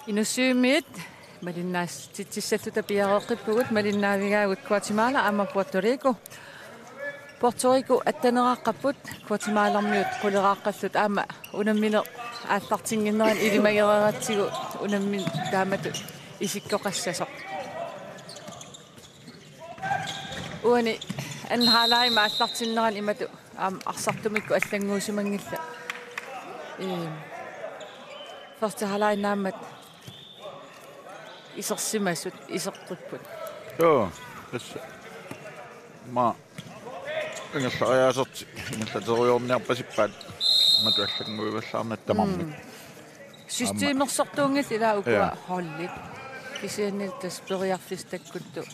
Inussyumit malinnaas titsissattuta piareqqippugut malinnaavigaagut Guatemala ama Puerto Rico. Puerto Rico attaneraqqapput Guatemalarmiut quleraqqallut ama unammine aallartinginneran ilimageraatigu unammin taamatu isikkoqassasoq. Uani anhaalaima aallartinneran imatu arsartumikku allanguusimangilla. Første halvleg nærmest isersimassut isertripput. Joo, tässä mä ingerlaariasert ingerlateriorniarpasippaat matuallanguivallaarnattamarmik. Systeemersortuungit ila ukua hollit. Kisianniltas periarfistakkuttu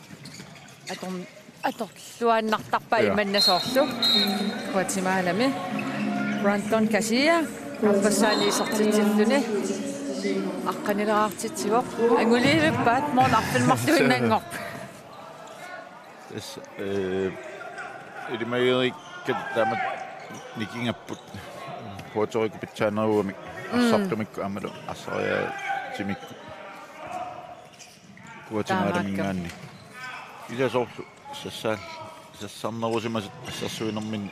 atorluannartarpa imannasoorlu Guatemalami. Brandon Casilla Appassaani isertitsilluni aqqanileraartitsigoq anguliivippaat moon arfilmarluinnangorp tässä ilimageriikkat taamat nikingapput Puerto Rico pitsaanaruamik assartumikku amalu assariaatimikku Guatemalamingaanni ilasorlu sassarnerusimasut assarsuinermin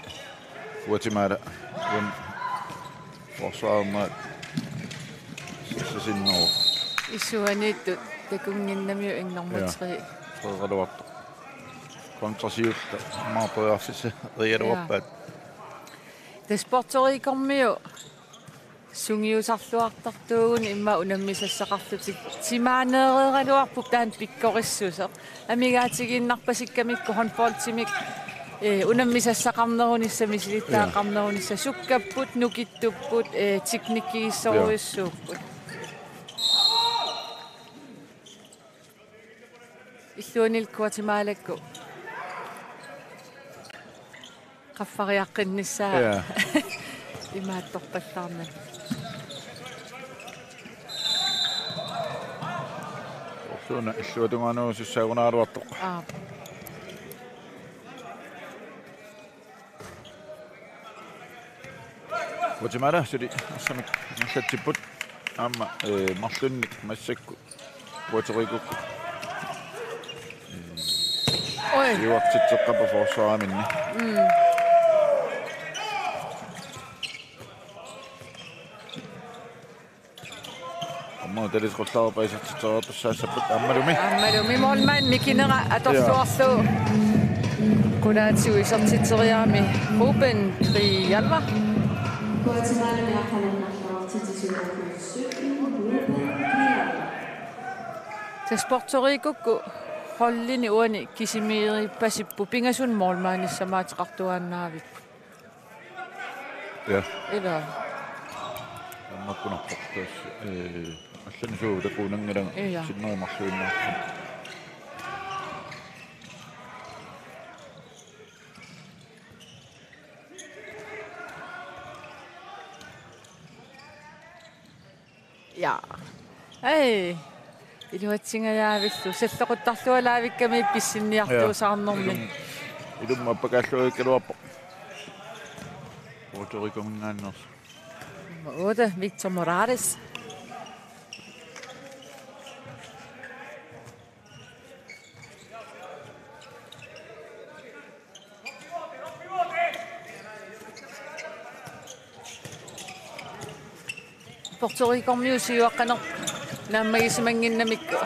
Guatemala forsvaarma sinno isuaniittut takunginnamiu innormatri Radioa kontrasiutta maapojaaffissa rialuappaat Puerto Ricormiu sungiusarluartartuugun imma unammisassaqarlutik simaaneereraluarpup taan pikkorissuuseq amigaatiginnarpasikkamikku honfoltimik unammisassaqarnerunissa misilittaaqarnerunissa sukkapput nukittupput tiknikkiissoruissuupput illuunil Guatemalakku qaffariaqqinnissaa imaattorpallaarna suuna illuutungaanu sussaagunaaruartoq Guatemala suli assamik nallatsiput amma marlunnik massakku Puerto Rico iuartitseqqapa forsvaraminni amma talisqollaarpa isartitserertussaassapput ammalumi molman mikinera atorluarlu qulaatiu isartitseriaami Ruben Trialva Puerto Rico hollini uani kisimiiri pasippu pingasun molmaanissamaatiqartuaannaavik. Ja. Ila. Ammakkunarpartas allani suuvutaquunangalang sinneemarluinna. Ja. Ei. Iluatsingajaavittu salloquttarlualaavikkami pissinniartuusaarnermi ilummappakaalluikkaluarpo Puerto Rico mingaanners Oda Victor Morales Puerto Rico musiuaqqaner naammagisamanginnamikku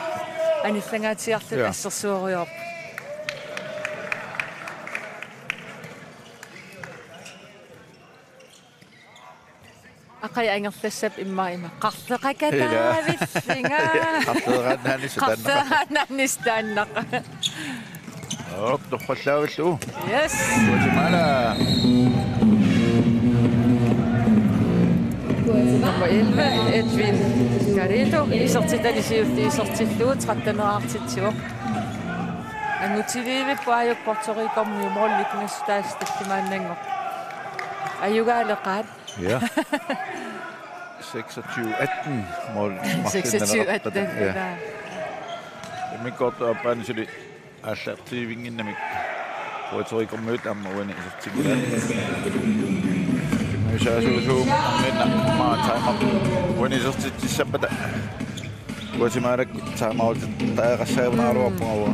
anillangaatiarlut assersuoriorp aqai angerlassap imma qarleqakataaviffinga qarleqannaannistaannaq torqallaavillu yes Guatemala Nummer 11, Edwin Garrido, isertitalisiutti isertilluut 13-aartitsiuq. Angutiliivip puajuk Puerto Ricormiu moolliknasutaastallimaannangoq. Ajugaaleqaat. Ja. 26-18 mål. 26-18. Ja. Min godt opbane så det assertivingen Puerto Ricormiu amma uani isertigilaat. Saya susu menna ma time when is just sapata Guatemala taamau taaqassaavunaruarpungavu.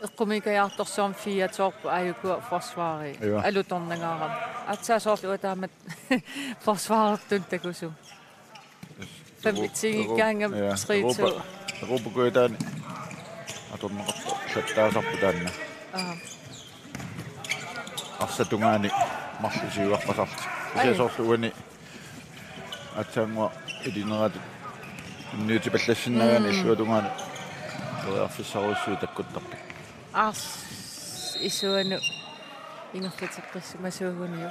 Eqqumikajartorsuam fiatorpu ajukua forsvaari alutornangaaram atsaasooрлу таамат forsvaarertun takusum fammitsigikkaangam skriitsu Europakuitaani atorneqarpu sattaasarpu taanna arsatungaani marlusiuaqqasarti isiasoorluani atsaangua ilineraatu inniutipallassinnaagaani illuatungaani toriarfissarussuи takkuttarpu ars isuanu ingerliteqqissimasuuguniu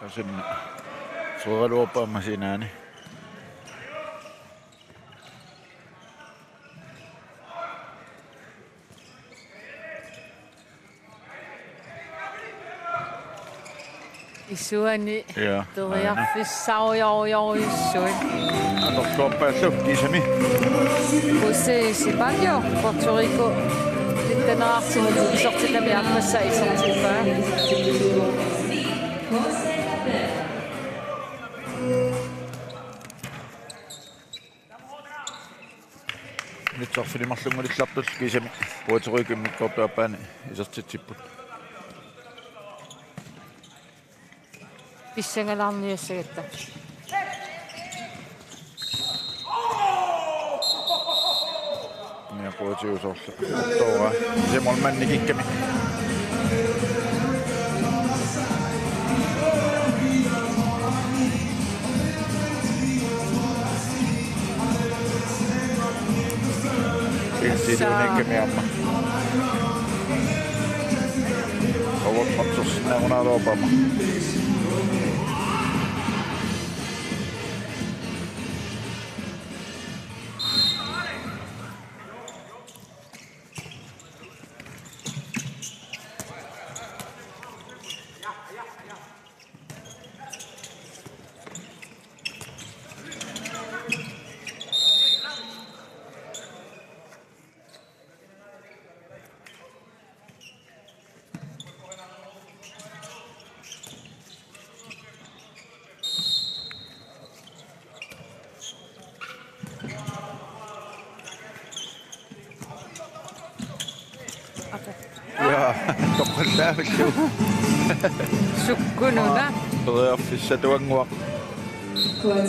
asinna suoraluoppaamma sinaani isuani toriarfissaujorujoruissuin atorluoppaallu kisami Sipanjo Puerto Rico tintanarartilu isortilami ammassa isortilpaa nitsorfilimarlungulillartul kisami Puerto Rico mikkortuappaani isortitsipput pissangalaarniassagatta ja Puerto-usorlu toa semolmanni kikkami Siduunekkami amma ovotmatsussinnaunaaruopama tokkollaavillu sukkununa toriarfissatuanguaq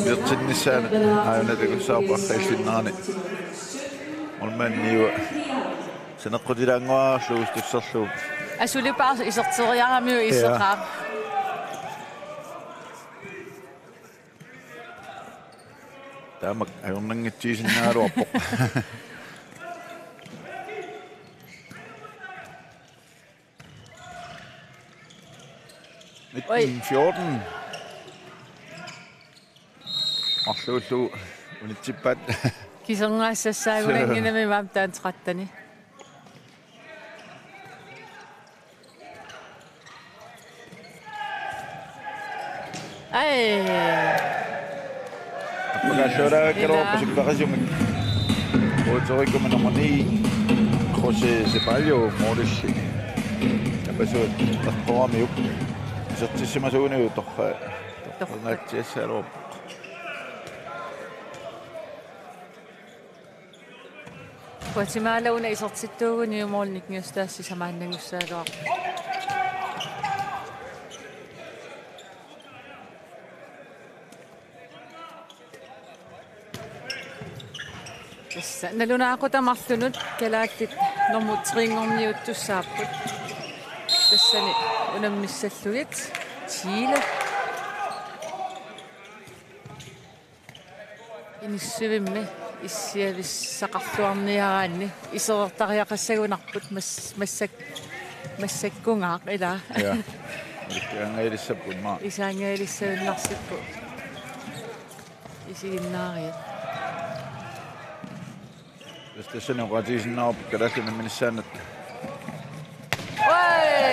virtinnissaana ajunatakussaarparraillinnaani olmanniua saneqqutilaanguaarluustusserlu asulipaar isorteriaramiu iseqaar taamak ajornangitsiisinnaaluarpoq Oi. 14 arluullu unitsippat kiserngaassaagunanginami maamtaanteqattani ai appagalluulaakkeroorpasukkarasumik Puerto Rico nummer 9 José Ceballo Mordelli apasuut tarporamiup sertissimasuuniu tornaatiassaaluup Guatemala una isortittuuguni moolnikngiustaassi samaannangussaaluaq tassa nalunaaqutamarlunut kalaallit normuttriingorniuttussaapпут тассани унаммиссаллугит Chile иниссувимми иссиависсақарлуарниараанни исерертариақассагунарпут массаккунгаақ ила ja иккиангаилиссаппут ма исаангаилиссавиннарсиппу исигиннаариат Tästä sen on katsisin naappi, kädästi ne meni säännöt. oi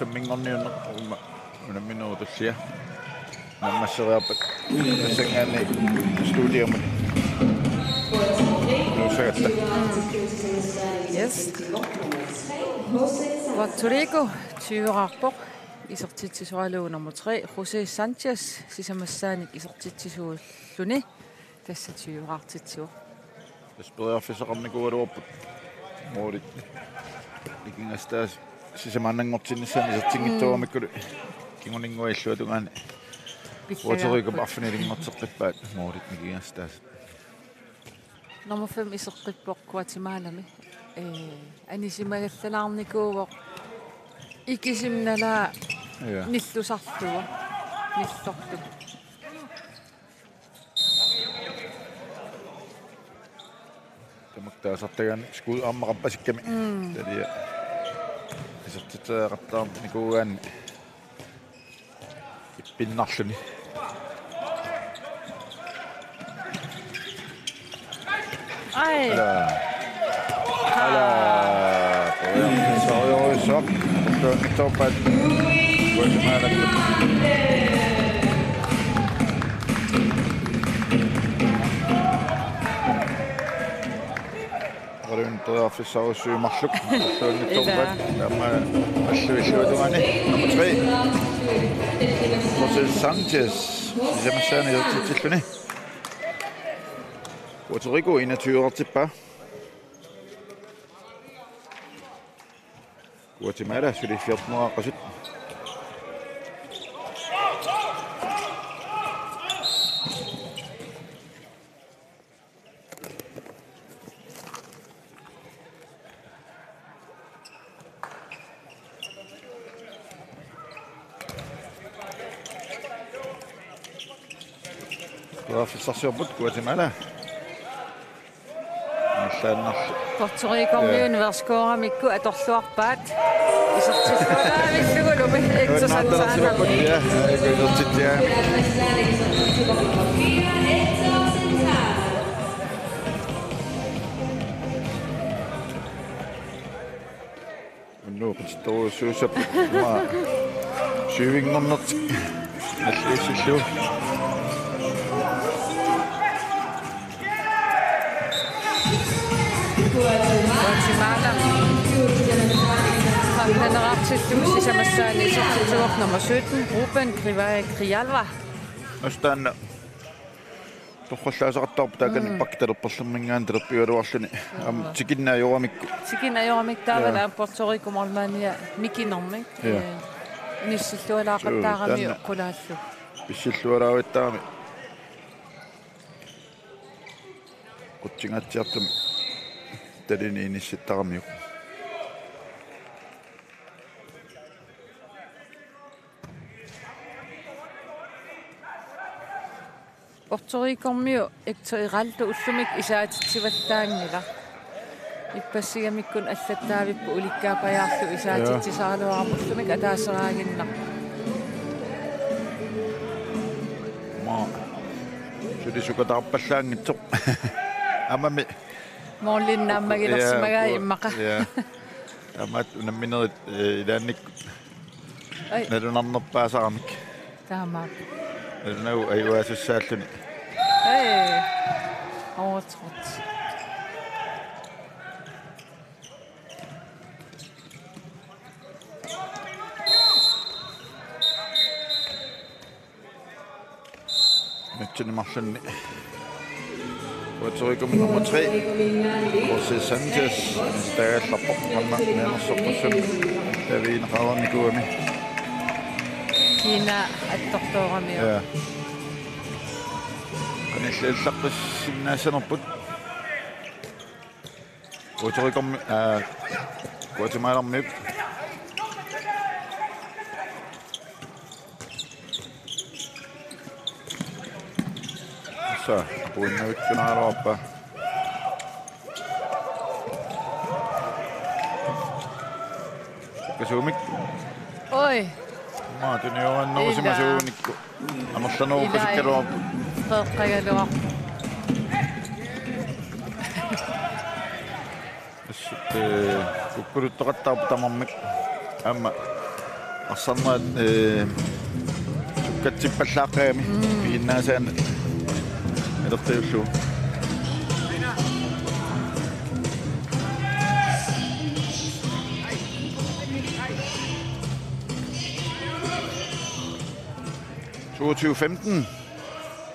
5 minuuttia. Nämä seuraavat sengäni studiomme. Yes. Puerto Rico, 20 rapport. Isortitsisualu nummer 3. José Sanchez, sisamassanik isortitsisuulluni. Tässä 20 artitsua. Spelafisaqarnikualuarput. Moolit. Ikingastaas sisamannangortinnissaani isertingittuarmikkulu. Kinguninguilluatungaani. Puerto Rico parfinilinngorteqqippaat moolit nikingastaas. Nummer 5 isorqippoq Guatemalami. Anisimagallanarnikuuvoq ikisimnala nillusarluga nillortu. Tamaktaasartagan skuud ammaqappasikkami. Talia isertitsaaqartaarnikuugaanni ippinnarluni. Ai. Ala. Sorry. Topat. Guatemala. Olen todella syymahluk. Topat. Tämä alluilluutugaani. Nummer 3. José Sanchez. Sisamassaani isertitsilluni. Puerto Rico 21 artippa. Guatemala suli 14 qasut. Professor Guatemala. Puerto Rico universiskoora mikku atorluarpaat isortissulaavillugulumi iktusansaanami. Nu står suusap maa syvingonnot alluissillu. Guatemala. KNR sisamassaani isortitsuaq nummer 17 Ruben Grijalva. Nostan toqqullaasaqartarpu taakani paktalerperlummingaan telerpiualuarluni tikinnaajorramikku. Tikinnaajorramik taavala Puerto Rico mormaania mikinermik. Nissillualaaqattaarami uqqulaallu. Pissillualaavittaarami. Qutsingatsiartumi talini inissittaarmiuq. Puerto Rico-miu iktuirallu ullumik isaatitsivattaangila. Ippassigamikun allattaavippu ulikkaapajaallu isaatitsisaaluaramullumik ataaseraaginna. Maa sulisukatarpallaangitsoq. Amami Moollinnaammagilersimagaa immaqa. Amaat unamminerit ilaannikku. Nalunarnerpaasaaramik. Taamaap. Nau ayuasussaalluni. Hey. Overtrådt. Matchene marlunni. Puerto Rico nummer 3. José Sanchez. Staallarpo qamma naanersorpassum. Taviin qaarnikuami. Kina attortooramiu. Ja. Qanillaallaqqissinnaassanerput. Puerto Rico Guatemala Sa puinnavikkunaaraappa. Kasumik. Oi. Maatuni on nousimasuunikku. Amorlanuuppasikkaloorpu. Qeqqagaluar. Kukkuluttoqattaarpu tamarmik. Amma Og sådan kan tippe laqqaami piinnaasaan elertiullu.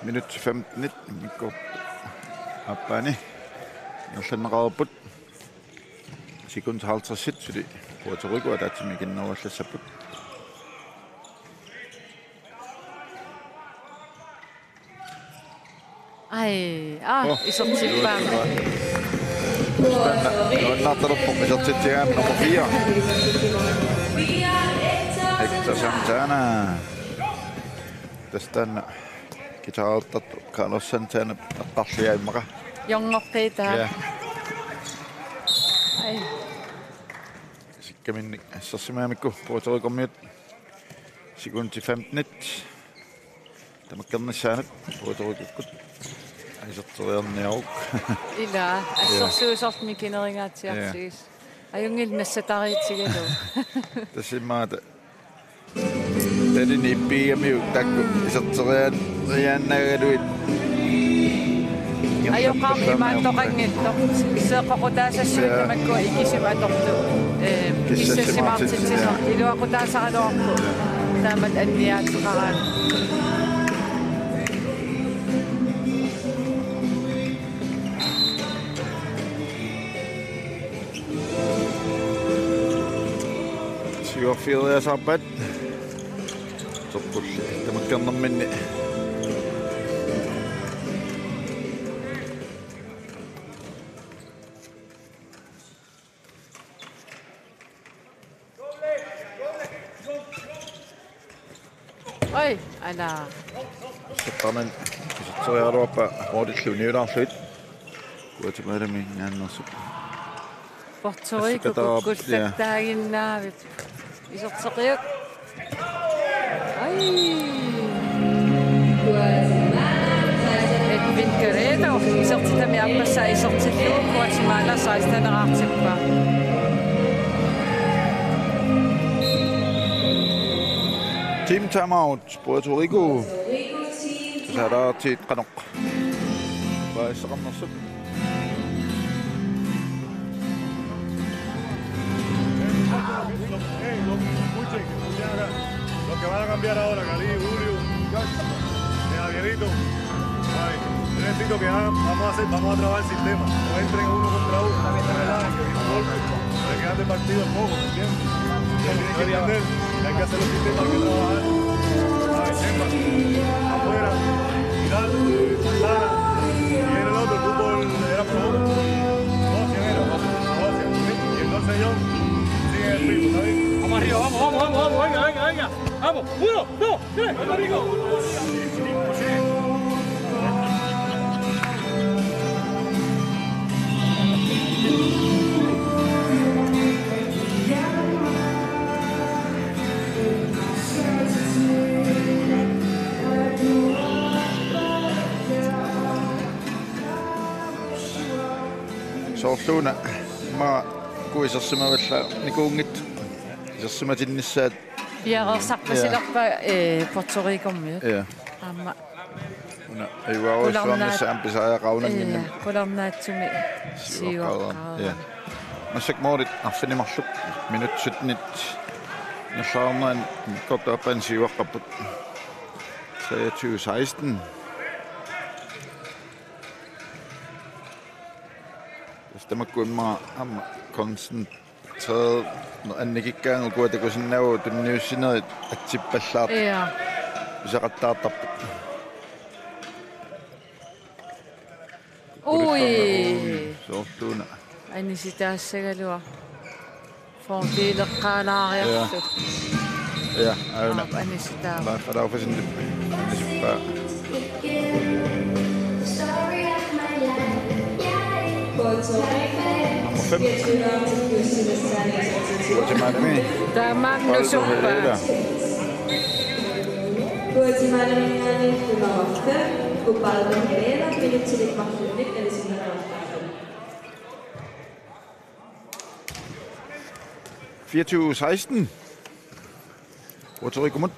Minut 15 går appani. Jallaneraaput. Sekund 50 fordi Puerto Rico er der til mig igen overslæssaput. Isot tippaan. Nunaata loppu, isot tippaan nummer 4. Hector Santana. Tästä kitaalta Carlos Santana tarliaimaka. Jongorqiitaa. Sikkamin sassimaamikku Puerto Rico miut. Sekundi 15. Tämä kannassaanat Puerto Rico. Ei sottoriarniaruq. Ila, assorsuusort mikineringaatiarsiis. Ajungilnassatariitsigalu. Tassimaata. Tadin ippiamiu takku sottoriannagaluit. Ajoqaami imaattoqanngittoq seeqoqutaasassuuttamakku ikisimatortu kissasimaartitsisor iluaqutaasaraluarpu taamat anniaatiqaraan. Siuarfiiria saarpat. Toppulli tamakkarnerminni. Oi, ala. Seppamen sottoriaruappa muodilluuniulaarluit. Guatemala mingaannersu. Puerto Rico kullattaaginnaavit. Isorteqiuk. Ai. Edwin Guerrero isortitami appassa isortilluuk Guatemala saistaneraartippa. Team timeout Puerto Rico. Saada tiiqqanoq. Vaissaqarnersut. Los que van a cambiar ahora, Cali, Julio, Javierito, necesito que hagan, vamos a trabajar el sistema, no entren uno contra uno, se quedan de partido en poco, ¿me entiendes? Tienen que entender que hay que hacer los sistemas, hay que trabajar, afuera, mirar, Santana, y en el otro, el fútbol era por otro, Ocean era, y entonces yo, sigue el ritmo, ¿sabes? Vamos arriba, vamos, venga. Vamos, 1, 2, 3, vamos Rico. Soorluuna ma kuisarsimavalla nikuungit isarsimatinnissaat Piaqersarpasilerpa Puerto Rico-miut. Ja. Amma. Una iuaruissuarnissa ampisaajaqaunanginna. Kularnaatsumi siuaqqaara. Ja. Massakmoorit arfinimarluk minut 17 nallarnaan kortaappan siuaqqapput 23:16. Tamakkuimma amma koncentreret annikikkaangu kuatakusinnau tunniussinerit atsippallaart. Ja. Isaqattaartarput. Ui. Soorluuna. Anisitaassagaluar. Fortiileqqaalaariartu. Ja, auna. Anisitaa. Laafalaufasinlippi. Anisippaa. Nummer 5. Guatemala med. Der er mange supper. Guatemala nummer 5. Ubaldo Herrera, minut til det kvartfinale af det 24:16. Puerto Rico mut.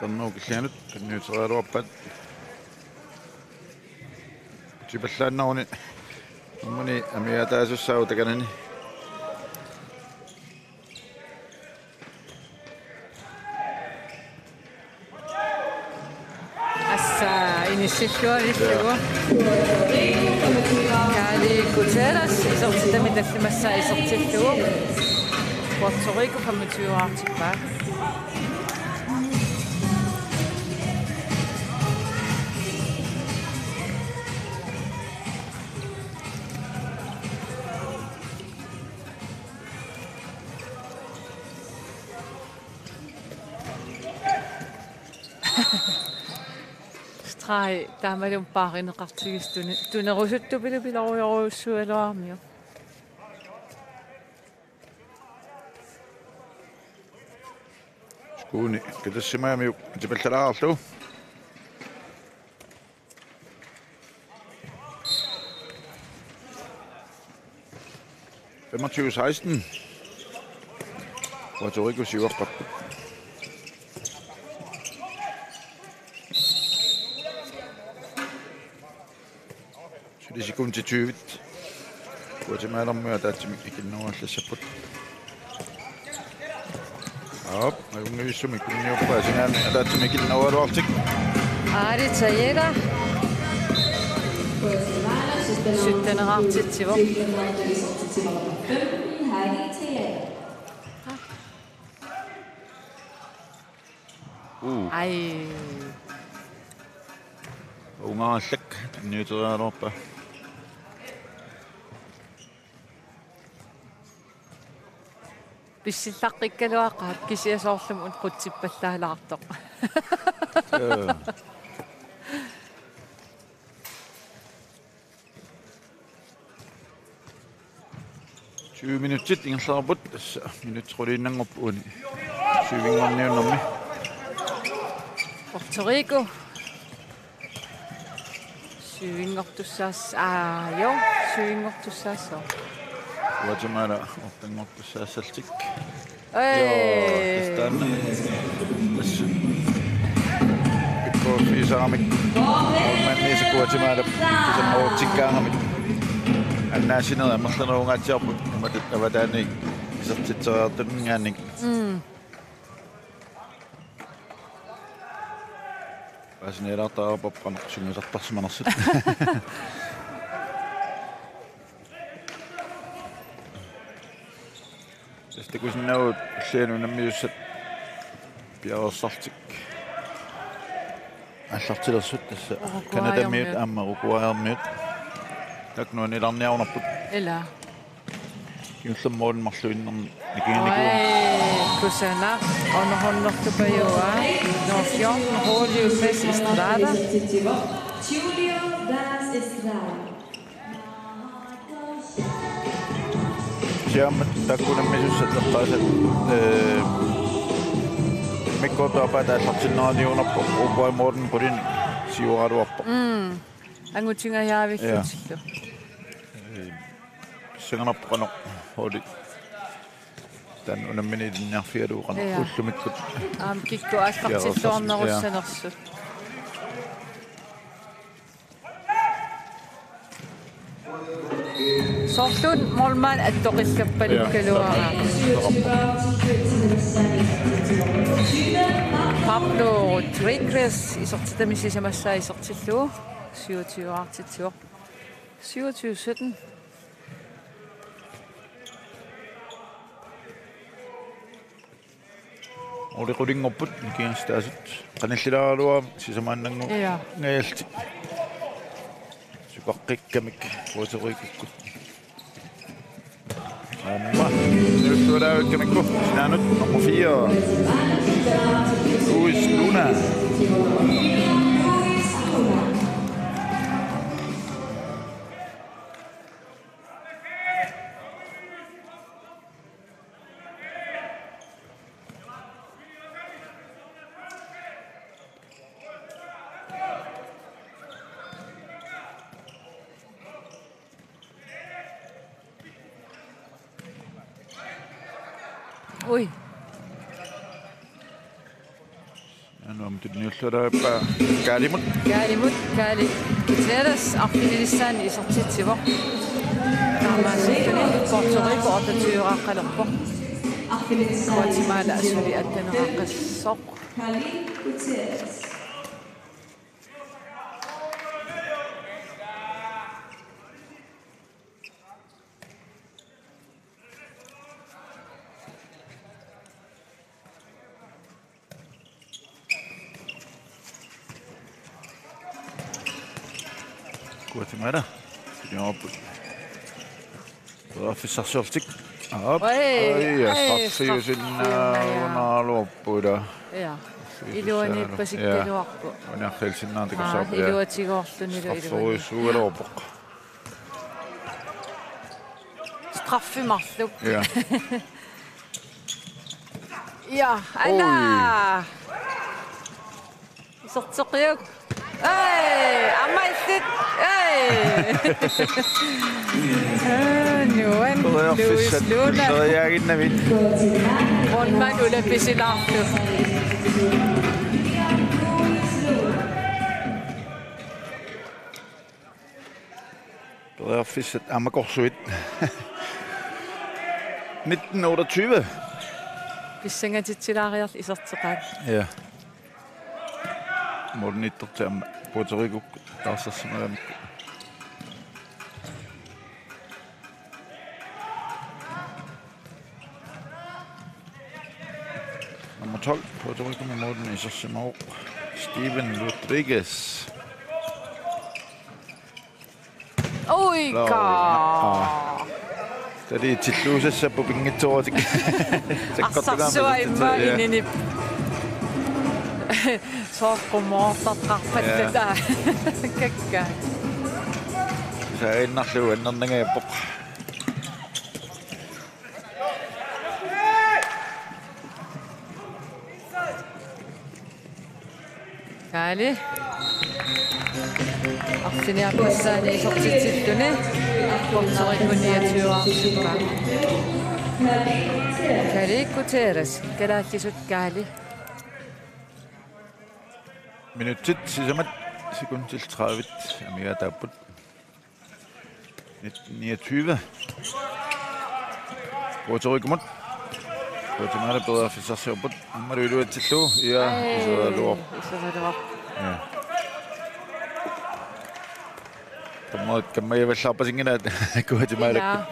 Sannu killanut kanniuterialuarpat. Tipallaannauni Muni amiataasussau takanani. Assa inissittuarillugu. Kaali kuteras isortitami tallimassa isortillugu. Puerto Rico 25-artikpaak. Strai, tamalum paarinneqartigis tunerusuttupilupilarujoruussualuarmio. Skuuni kitassimaamiu tipallalaarlu. (25-16) Puerto Rico 7-8. Sykun til 20. Guatemala myötätsimi ikinnuallassaput. Op, og ungevissumi kunniuppaa sinään atatsimi ikinnualuartik. Ari Tayera. Sitten artitsivo. Ai. Ungaallik nyuterialuarpa. Bissillaqikkaluaqaat kisiasoorlum unqutsippallaalаарtoq. 20 minuutsit ingerlaarput tassa minuutruliinnangorpuuni syvingorniunnermi. Puerto Rico. Syvingortussaas jo, syvingortussaasso. Guatemala ortangortussaasaltik. Tastaan. Ikkofiisaamik. Manniisa Guatemala kisamortikkaangamik. Annaasinerä marlanuungaatiarput imatut avataani isertitseriartunngaanik. Asineelartaarpappan sungisertarsimanersut. Tästä kun sinne on seenunammiussat piaossartik. Assartilersut tässä Kanadamiut ammarukuaarmiut. Taknuun ilarniarnerput. Ela. Kiullammoon marluinnerni nikiiniku. Kusana onohonnortupajua. Nofion Julio Pes Estrada. Julio Das Estrada. Siammat takkunammiussat lertaaset mikkotaapata sartinnaaniunarpo upaimorden pudin siualuarpo. Angutingajaavillutsillu. Singanarpoqano holi tan unammini dinniarfialuuqano ullumikkut Kikku asqartilluarnerussanersut. Sorlun molman attoqillappalikkaluara. Pablo Rodriguez isortitamisisamassаа isortillu 27-artitsur 27-17. Oli qulingorput nikiastaasut qanallilaaluaa sisamaannangu ngaalti suqaqqikkamik Puerto-Ricokkut amma nuuttualaavakkamikku sinaanut nummer 4 Luis Luna Ui. Nu om det nye der bare Kalaallit. Kalaallit. Gutierrez arfinilissaan isortitsivo. Taamaasittuni Puerto Rico atatuuraqqalerpo. Guatemala asuli attaneraqqassoq. Kalaallit Gutierrez. Guatemala. Det er oppe. Det er fisarsortik. Op. Ja, straffe jo sin loppuda. Ja. Iluani pasikkaluarpu. On jahkel sinna tekosab. Iluatigorlunilu iluani. Suueloppu. Straffimarluk. Ja. Ja, Anna. Sortsoqiuk. Hey, amaisit. Hey. Nuan. Luis Luna. Så jeg ikke nevin. Rundman ulla pisilartu. Det er fisset Amagersuit. 1928. Pissangatitsilariarl isorteqaat. Ja. Morgen ikke til Puerto Rico. Der er så sådan noget. Nummer 12. Puerto Rico med Morten Isosimo. Steven Rodriguez. Oika! Det er til Lusessa på Bingetår. Arsarsuar imma inini. Soqqumortartarpattata. Kakka. Så er innarlu ennarninga yappoq. Kalaallit. Artiniarpassaani isortitsilluni. Puerto Rico niatuartukka. Kalaallit Gutierrez. Kalaallisut Kalaallit. Minuttit sisamat sekundtil 30. Amira tapput. 1929. Puerto Rico mot. Guatemala bedre fisarsioput. Amma ryluat tillu. Ja, isodaluor. Ja. Tommoit kamma javallаарpasingina Guatemala.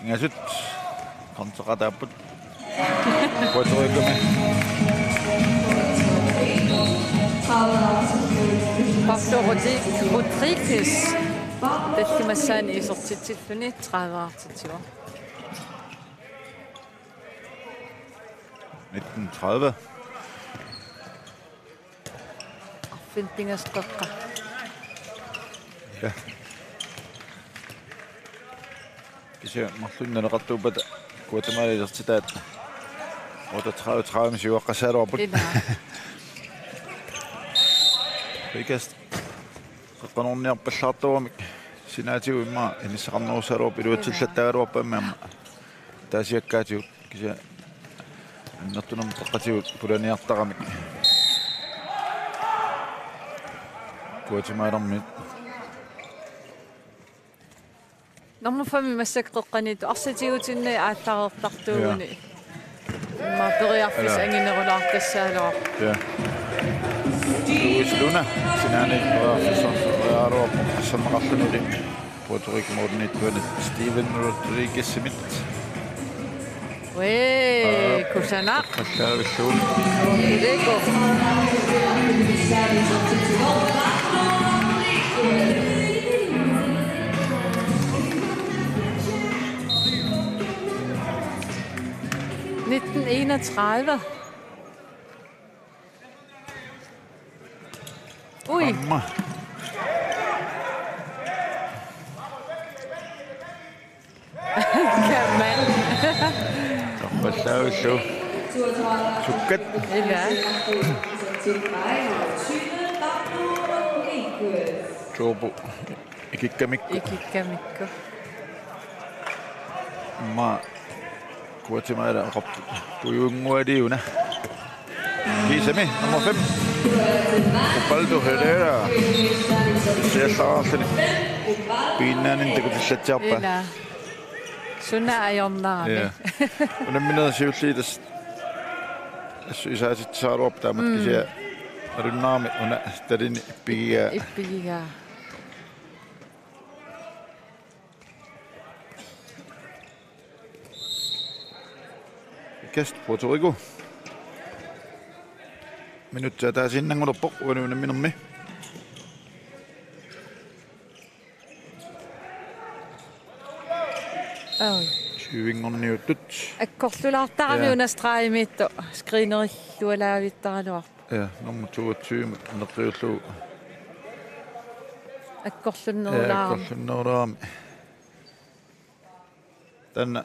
Ingasut kontra dapat Puerto Rico med. Puerto Rodriguez. Det massan isortitsilluni 30-artitsua. 1930. Fintingasqaqqa. Ja. Kisa marlunnaneqartuupat Guatemala isertitaat. 38 siuaqqasaaluarput. Rikast qanorniarpallaartuamik sinaatigu imma inissaqarnerussaaluarp iluatsillattagaluarpaamma taasiakkaatigut kisa annertunam taqqatigut pulaniartaqamik. Guatemala Normufami massakqeqqanitu arsatiutinni aallareertartuuguni. Ma periarfis anginerulaartassaaluar. Ja. Luis Luna sinani aruap samaqarlunuli Puerto Rico mornittuani Steven Rodriguez simit. Wee, kusana. Kalaallit. Rico. Ui. Amma. Kan man. Stavelså. Sukkat. Illa. Turbo. Ikikkamikko. Ma Guatemala rappu. Puyunguadiuna. Kisami, nummer 5. Puerto Herrera. Sesaasani. Pinnanin takutissatsiarpa. Illa. Sunna ajornaami. Ja. Unamminaa siulliitas. Isaasit taamat kisia. Arunnaami una tadini Ippigigaa. Kast Puerto Rico. Minuttia tää sinnanguloppo uuninen minummi. Oi. Syvingorniuttut. Akkorlulaartarami unastraamitto skriinerillualaavittaraluar. Ja, nummer 22 nerriullu. Akkorlunnerulaarami. Tänne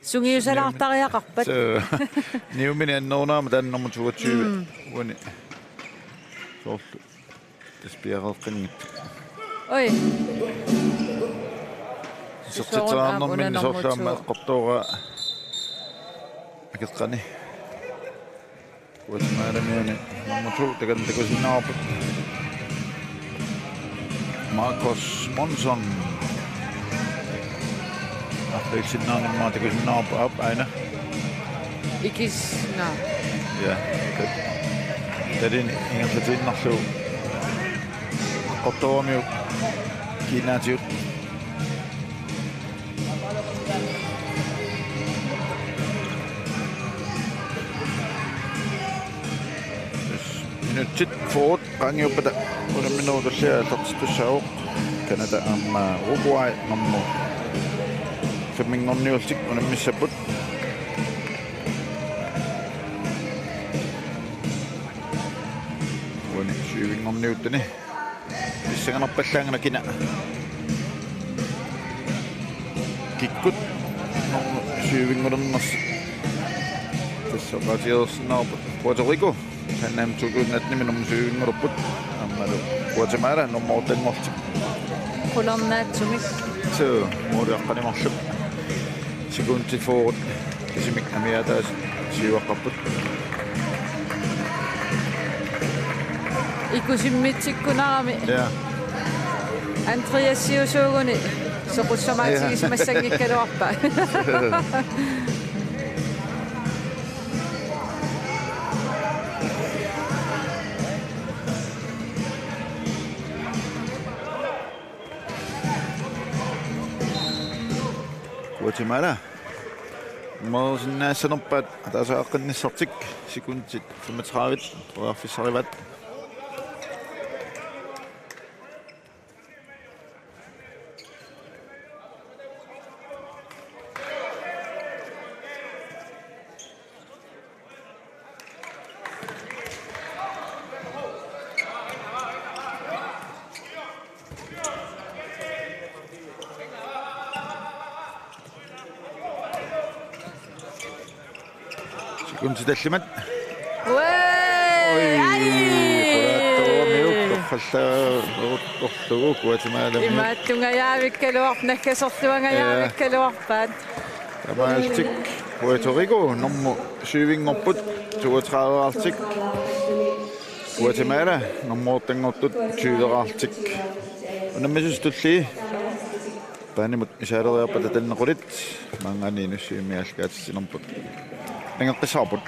Sungiusalaartariaqarpat. Niumini annornaama tän nummer 22. Uni. Sorlu. Despiareqqingit. Oi. Sertitsaarnerminni sorlaama eqqortuura akeqqani. Guatemala nummer 2 takantakusinnaarput. Marcos Monson. Afleiksinnaarnimmaa takusinnaarpu aina. Ikis na. Ja. Tadin ingerlatinnarlu. Qortuamiu kiinaatiut. Nyt Ford rangiuppata unamminuutusia tartistussaoq Kanada Uruguay nummer 5 unammissapput uni 7 pissanganarpallaangana kina kikkut nummer 7 tässä qaatiерсинаарпут Puerto Rico Kannam 2018 nummer 7 ammalu Guatemala nummer 10 Kulornaatsumis. Så muuriaqqanimarlup sekunti Ford kisimik amiataas siuaqqarput Ikusimmitsikkunarami. ja Andreasiusuuguni soqussamaatigismassangikkaluarpa. Guatemala. Morsinnaassanerpaat ataasaaqqinnissartik sekuntit 35 qoarfissarivat. Sekunti tallimat. Oi! Qallaa Guatemala. Imaattungajaavikaluarp nakkasorluangajaavikaluarpaat. Tamaaltik Puerto Rico nummer 7 32 Guatemala nummer 20 unammisustulli paanimut isaaleriarpata tannequlit maangaani nussiimialkaatissinerput angeqqissaarput